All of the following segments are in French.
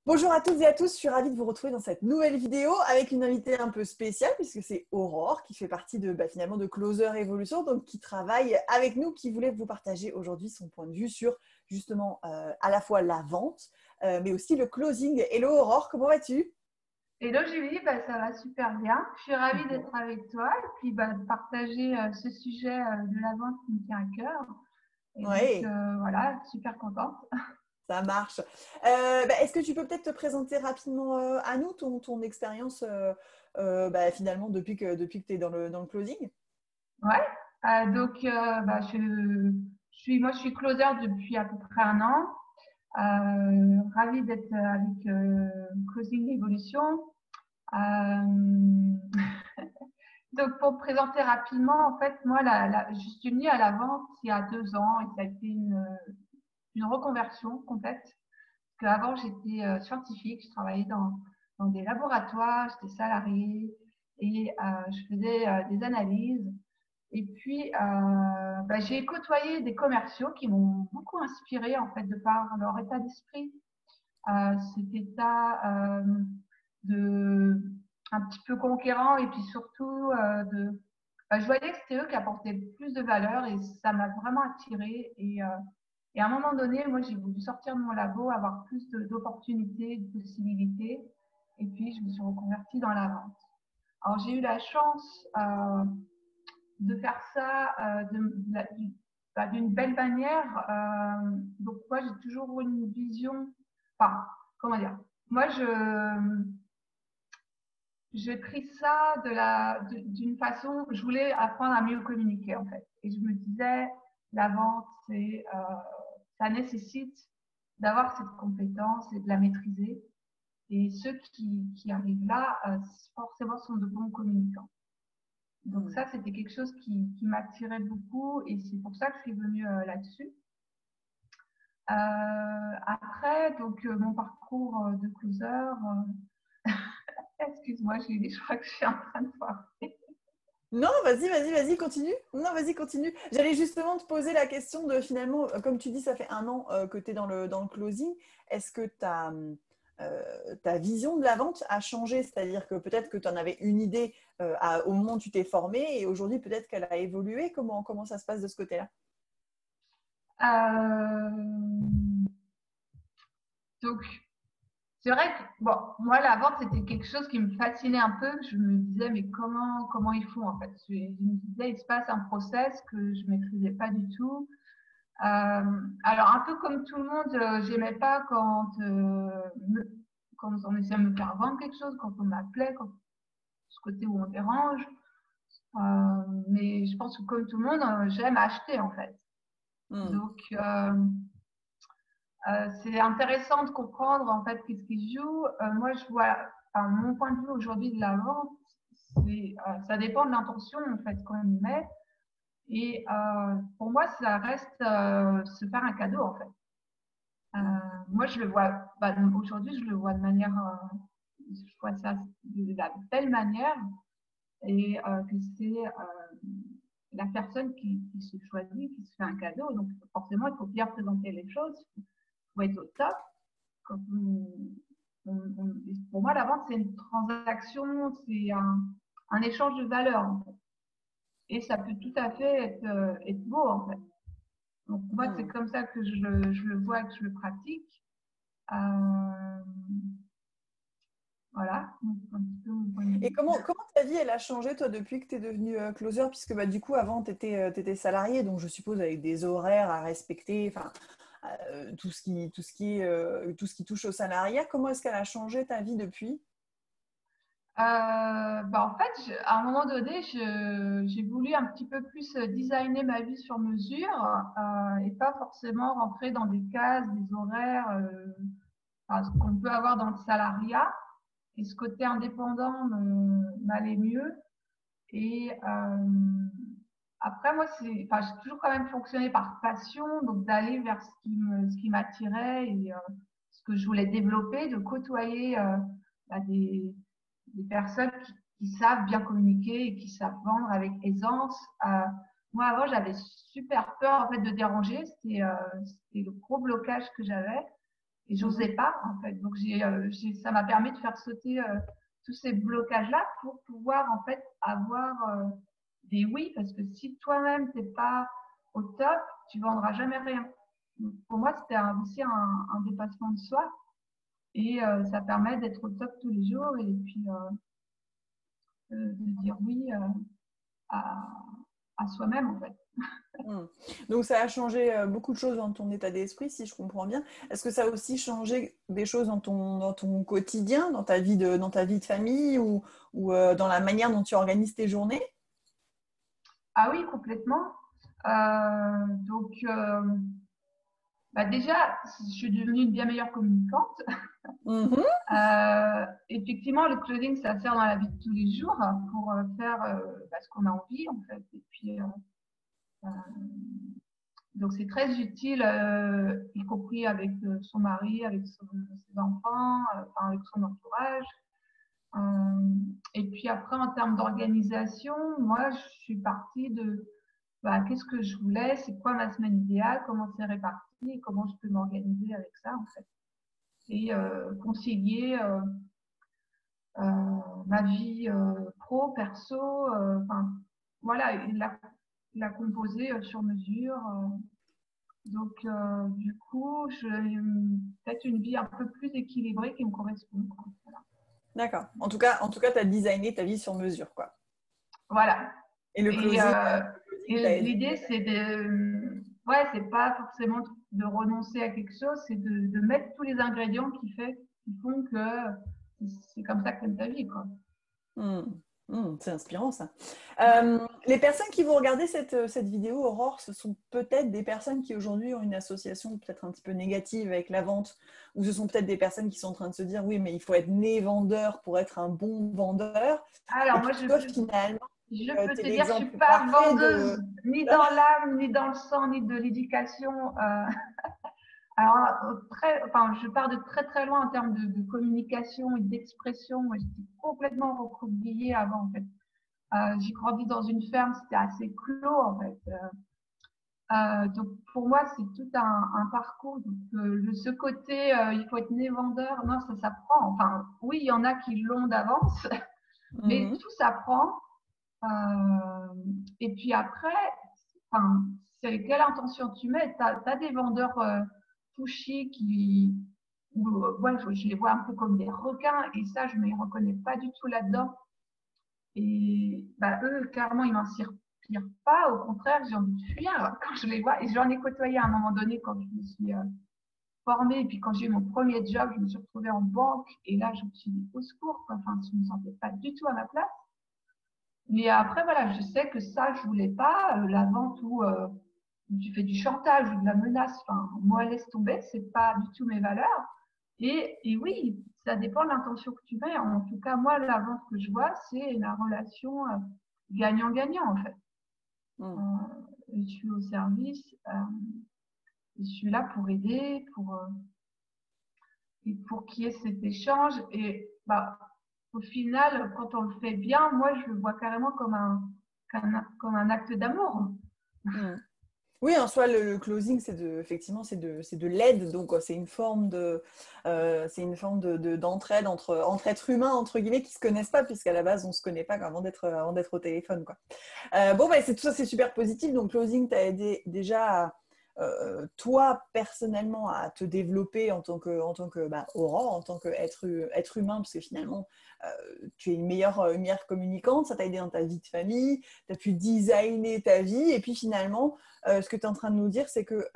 Bonjour à toutes et à tous, je suis ravie de vous retrouver dans cette nouvelle vidéo avec une invitée un peu spéciale puisque c'est Aurore qui fait partie de finalement de Closer Evolution, donc qui travaille avec nous, qui voulait vous partager aujourd'hui son point de vue sur justement à la fois la vente mais aussi le closing. Hello Aurore, comment vas-tu? Hello Julie, ça va super bien. Je suis ravie Bon. d'être avec toi et puis de partager ce sujet de la vente qui me tient à cœur. Et donc Ouais, voilà, super contente. ça marche. Est-ce que tu peux peut-être te présenter rapidement à nous ton expérience finalement depuis que tu es dans le closing? Ouais, je suis closer depuis à peu près un an. Ravie d'être avec Closing Evolution. Euh, donc pour me présenter rapidement, en fait, moi, je suis venue à la vente il y a 2 ans et ça a été une reconversion complète. Parce qu'avant, j'étais scientifique, je travaillais dans des laboratoires, j'étais salariée et je faisais des analyses. Et puis, j'ai côtoyé des commerciaux qui m'ont beaucoup inspirée en fait de par leur état d'esprit, cet état de un petit peu conquérant et puis surtout je voyais que c'était eux qui apportaient plus de valeur et ça m'a vraiment attirée et à un moment donné, moi, j'ai voulu sortir de mon labo, avoir plus d'opportunités, de possibilités. Et puis, je me suis reconvertie dans la vente. Alors, j'ai eu la chance de faire ça d'une belle manière. Donc, moi, j'ai toujours eu une vision. Enfin, comment dire? Moi, j'ai pris ça d'une façon. Je voulais apprendre à mieux communiquer, en fait. Et je me disais, la vente, ça nécessite d'avoir cette compétence et de la maîtriser. Et ceux qui arrivent là, forcément, sont de bons communicants. Donc Hmm. ça, c'était quelque chose qui m'attirait beaucoup et c'est pour ça que je suis venue là-dessus. Après, mon parcours de closer, excuse-moi, je crois que je suis en train de voir. Non, vas-y, continue. Non, vas-y, continue. J'allais justement te poser la question de finalement, comme tu dis, ça fait un an que tu es dans le closing. Est-ce que ta vision de la vente a changé? C'est-à-dire que peut-être que tu en avais une idée au moment où tu t'es formé et aujourd'hui, peut-être qu'elle a évolué. Comment ça se passe de ce côté-là? Euh, donc, c'est vrai que, bon, moi, la vente, c'était quelque chose qui me fascinait un peu. Je me disais, mais comment ils font, en fait? Je me disais, il se passe un process que je maîtrisais pas du tout. Alors, un peu comme tout le monde, j'aimais pas quand on essayait de me faire vendre quelque chose, quand on m'appelait, ce côté où on dérange. Mais je pense que comme tout le monde, j'aime acheter, en fait. Hmm. Donc, c'est intéressant de comprendre en fait qu'est-ce qui se joue. Moi, je vois, enfin, mon point de vue aujourd'hui de la vente, ça dépend de l'intention en fait qu'on y met. Et pour moi, ça reste se faire un cadeau en fait. Euh, Hmm. Moi, je le vois, aujourd'hui, je le vois de manière, je vois ça de la belle manière et que c'est la personne qui se choisit, qui se fait un cadeau. Donc, forcément, il faut bien présenter les choses, il faut être au top. Quand pour moi, la vente, c'est une transaction, c'est un échange de valeurs. En fait. Et ça peut tout à fait être beau, en fait. Donc, moi, c'est Hmm. comme ça que je le vois et que je le pratique. Euh, voilà, donc, un petit peu mon point de Et vue. comment ta vie, elle a changé, toi, depuis que tu es devenu closer? Puisque du coup, avant, tu étais salarié, donc je suppose avec des horaires à respecter, enfin, tout ce qui touche au salariat. Comment est-ce qu'elle a changé ta vie depuis? En fait, à un moment donné, j'ai voulu un petit peu plus designer ma vie sur mesure et pas forcément rentrer dans des cases, des horaires, enfin, ce qu'on peut avoir dans le salariat. Et ce côté indépendant m'allait mieux. Et après, moi, enfin, j'ai toujours quand même fonctionné par passion, donc d'aller vers ce qui m'attirait et ce que je voulais développer, de côtoyer bah, des personnes qui savent bien communiquer et qui savent vendre avec aisance. Moi, avant, j'avais super peur en fait de déranger. C'était le gros blocage que j'avais. Et j'osais pas, en fait. Donc, ça m'a permis de faire sauter tous ces blocages-là pour pouvoir, en fait, avoir des oui. Parce que si toi-même, t'es pas au top, tu vendras jamais rien. Donc, pour moi, c'était aussi un dépassement de soi. Et ça permet d'être au top tous les jours et puis de dire oui à, à soi-même, en fait. Hmm. Donc, ça a changé beaucoup de choses dans ton état d'esprit, si je comprends bien. Est-ce que ça a aussi changé des choses dans ton quotidien, dans ta vie de famille ou dans la manière dont tu organises tes journées? Ah oui, complètement. Donc, bah déjà, je suis devenue une bien meilleure communicante. Mhm. Effectivement, le clothing, ça sert dans la vie de tous les jours pour faire ce qu'on a envie, en fait. Et puis, euh, donc, c'est très utile, y compris avec son mari, avec ses enfants, enfin, avec son entourage. Et puis après, en termes d'organisation, moi, je suis partie de qu'est-ce que je voulais, c'est quoi ma semaine idéale, comment c'est réparti et comment je peux m'organiser avec ça, en fait. Et concilier ma vie pro, perso, enfin, voilà, la composer sur mesure. Donc, du coup, j'ai peut-être une vie un peu plus équilibrée qui me correspond, quoi. Voilà. D'accord. En tout cas, tu as designé ta vie sur mesure, quoi. Voilà. Et le Et, closing, t'a aidé. l'idée, c'est ouais, c'est pas forcément de renoncer à quelque chose, c'est de mettre tous les ingrédients qui font que c'est comme ça que t'aimes ta vie, quoi. Hmm. Hmm, c'est inspirant ça. Les personnes qui vont regarder cette vidéo, Aurore, ce sont peut-être des personnes qui aujourd'hui ont une association peut-être un petit peu négative avec la vente, ou ce sont peut-être des personnes qui sont en train de se dire oui, mais il faut être né vendeur pour être un bon vendeur. Et Alors, puis moi, toi, finalement, je peux tu es te dire que je l'exemple suis pas parfait de… vendeuse, ni dans l'âme, ni dans le sang, ni de l'éducation. Alors, enfin, je pars de très très loin en termes de communication et d'expression. Moi, j'étais complètement recroquevillée avant, en fait. J'ai grandi dans une ferme, c'était assez clos, en fait. Donc, pour moi, c'est tout un parcours. Donc, ce côté, il faut être né vendeur, non, ça s'apprend. Enfin, oui, il y en a qui l'ont d'avance, mais Mhm. tout s'apprend. Et puis après, enfin, c'est quelle intention tu mets. Tu as des vendeurs pushy ouais, je les vois un peu comme des requins et ça, je ne me reconnais pas du tout là-dedans. Et eux, clairement, ils m'inspirent pas. Au contraire, j'ai envie de fuir quand je les vois. Et j'en ai côtoyé à un moment donné quand je me suis formée. Et puis quand j'ai eu mon premier job, je me suis retrouvée en banque. Et là, je me suis dit au secours, quoi. Enfin, je ne me sentais pas du tout à ma place. Mais après, voilà, je sais que ça, je voulais pas. La vente où tu fais du chantage ou de la menace, enfin, moi, laisse tomber, c'est pas du tout mes valeurs. Et oui, ça dépend de l'intention que tu mets. En tout cas, moi, la vente que je vois, c'est la relation gagnant-gagnant, en fait. Mhm. Je suis au service, je suis là pour aider, et pour qu'il y ait cet échange. Et au final, quand on le fait bien, moi, je le vois carrément comme un acte d'amour. Mhm. Oui, en soi, le closing, effectivement, c'est de l'aide. Donc, c'est une forme d'entraide entre êtres humains, entre guillemets, qui ne se connaissent pas, puisqu'à la base, on ne se connaît pas avant d'être au téléphone, quoi. Bon, bah, tout ça, c'est super positif. Donc, closing t'a aidé déjà, toi, personnellement, à te développer en tant que Aurore, en tant être humain, parce que finalement, tu es une meilleure communicante. Ça t'a aidé dans ta vie de famille. Tu as pu designer ta vie. Et puis, finalement, ce que tu es en train de nous dire, c'est que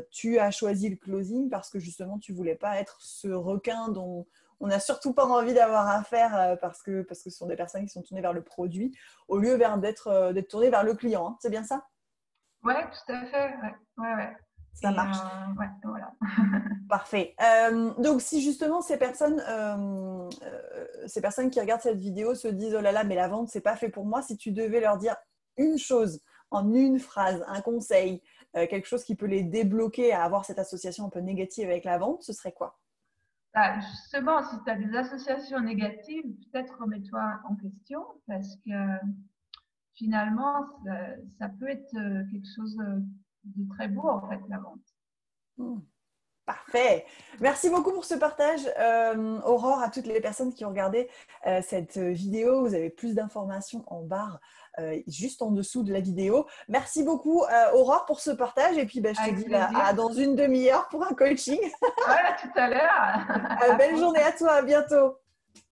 tu as choisi le closing parce que justement, tu ne voulais pas être ce requin dont on n'a surtout pas envie d'avoir affaire parce que ce sont des personnes qui sont tournées vers le produit au lieu d'être tournées vers le client. Hein. C'est bien ça? Ouais, tout à fait. Ouais, ouais, ouais. Ça Et marche. ouais, voilà. Parfait. Donc, si justement ces personnes qui regardent cette vidéo se disent oh là là, mais la vente, c'est pas fait pour moi, si tu devais leur dire une chose en une phrase, un conseil, quelque chose qui peut les débloquer à avoir cette association un peu négative avec la vente, ce serait quoi? Justement, si tu as des associations négatives, peut-être remets-toi en question parce que finalement, ça peut être quelque chose de très beau en fait, la vente. Hmm. Parfait. Merci beaucoup pour ce partage, Aurore, à toutes les personnes qui ont regardé cette vidéo. Vous avez plus d'informations en barre juste en dessous de la vidéo. Merci beaucoup, Aurore, pour ce partage. Et puis, je te Avec dis plaisir. dans une demi-heure pour un coaching. Ouais, à tout à l'heure. Belle journée à toi. À bientôt.